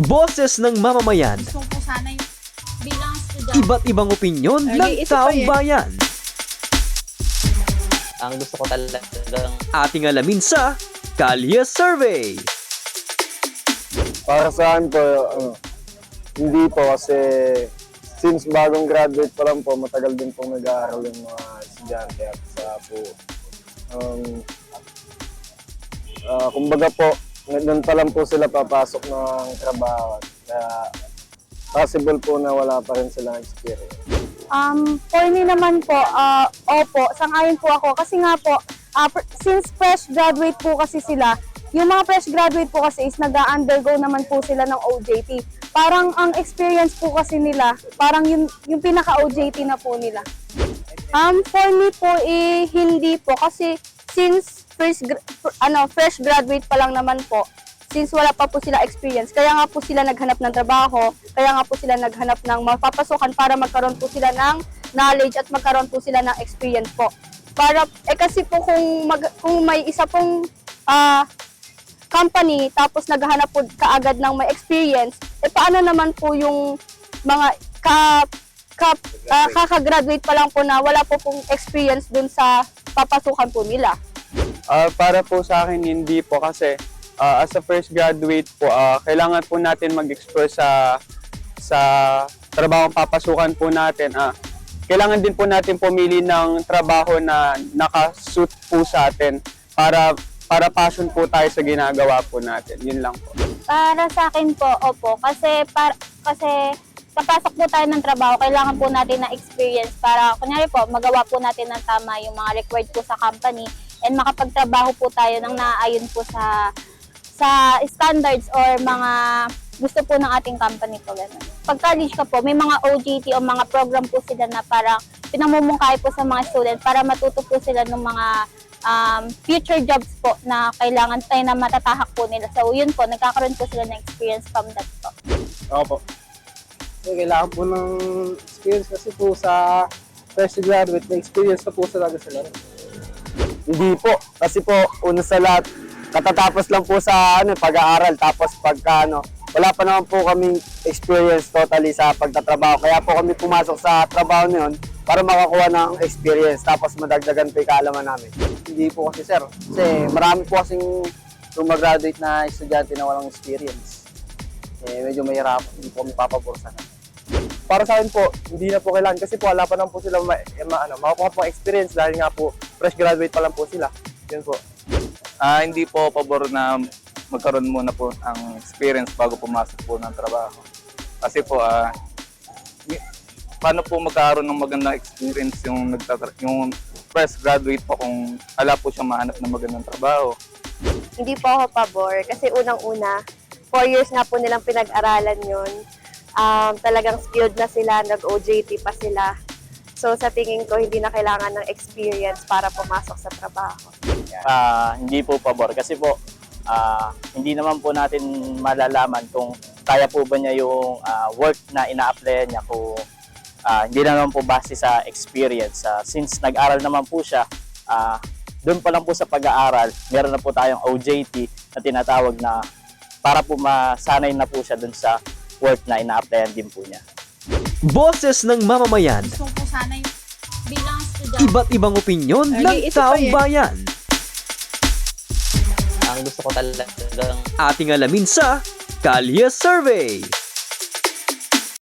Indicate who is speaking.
Speaker 1: Boses ng mamamayan,
Speaker 2: Gusto ko sana yung bilang estudyante.
Speaker 1: iba't ibang opinyon ng taong bayan.
Speaker 3: Ang gusto ko talagang
Speaker 1: Ating alamin sa Kalye Survey.
Speaker 4: Para saan po, hindi po kasi since bagong graduate pa lang po, matagal din pong nag-aaral yung mga estudyante at sa po, kumbaga po, doon pa lang po sila papasok ng trabaho. Kaya possible po na wala pa rin silang experience.
Speaker 5: For me naman po, opo, sang-ayon po ako. Kasi nga po, since fresh graduate po kasi sila, yung mga fresh graduate po kasi is nag-undergo naman po sila ng OJT. Parang ang experience po kasi nila, parang yung pinaka-OJT na po nila. For me po, hindi po. Kasi since fresh graduate pa lang naman po, since wala pa po sila experience, kaya nga po sila naghanap ng trabaho, kaya nga po sila naghanap ng mapapasukan para magkaroon po sila ng knowledge at magkaroon po sila ng experience po. Para, kasi po kung may isa pong company tapos naghahanap po kaagad ng may experience, paano naman po yung mga kaka-graduate pa lang po na wala po pong experience dun sa papasukan po nila?
Speaker 6: Para po sa akin, hindi po kasi as a first graduate po, kailangan po natin mag-explore sa trabahong papasukan po natin. Kailangan din po natin pumili ng trabaho na nakasuit po sa atin para passion po tayo sa ginagawa po natin. Yun lang po.
Speaker 5: Para sa akin po, opo. Kasi kapasok po tayo ng trabaho, kailangan po natin ng experience para, kunyari po, magawa po natin ng tama yung mga required po sa company and makapagtrabaho po tayo ng naaayon po sa standards or mga gusto po ng ating company po. Ganun. Pag college ka po, may mga OJT o mga program po sila na parang pinamumungkahi po sa mga student para matuto po sila ng mga future jobs po na kailangan tayo na matatahak po nila. So yun po, nagkakaroon po sila ng experience from that po.
Speaker 4: Opo. So, kailangan po ng experience kasi po sa fresh graduate, may experience na po talaga sila. Hindi po. Kasi po, una sa lahat, katatapos lang po sa pag-aaral. Tapos wala pa naman po kaming experience totally sa pagtatrabaho. Kaya po kami pumasok sa trabaho na yun para makakuha ng experience. Tapos madagdagan po yung kaalaman namin. Hindi po kasi sir. Kasi marami po kasing graduate na estudyante na walang experience. Medyo mahirap. Hindi po kami papaborsa na. Para sa akin po, hindi na po kailangan kasi po wala pa naman po sila makakuha po experience dahil nga po fresh graduate pa lang po sila. Yun po.
Speaker 7: Hindi po pabor na magkaroon muna po ang experience bago pumasok po ng trabaho. Kasi po, paano po magkaroon ng magandang experience yung fresh graduate po kung wala po siyang mahanap ng magandang trabaho?
Speaker 8: Hindi po ako pabor kasi unang-una, 4 years na po nilang pinag-aralan yun. Talagang skilled na sila, nag-OJT pa sila. So sa tingin ko, hindi na kailangan ng experience para pumasok sa trabaho.
Speaker 9: Hindi po pabor kasi po hindi naman po natin malalaman kung kaya po ba niya yung work na ina-apply niya kung hindi naman po base sa experience. Since nag-aral naman po siya, doon pa lang po sa pag-aaral, meron na po tayong OJT na tinatawag na para po masanay na po siya doon sa work na ina-applyan din po niya.
Speaker 1: Boses ng mamamayan,
Speaker 2: Gusto ko sana yung bilang estudyante.
Speaker 1: iba't ibang opinyon ng taong bayan.
Speaker 3: ang gusto ko talagang
Speaker 1: Ating alamin sa Kalye Survey.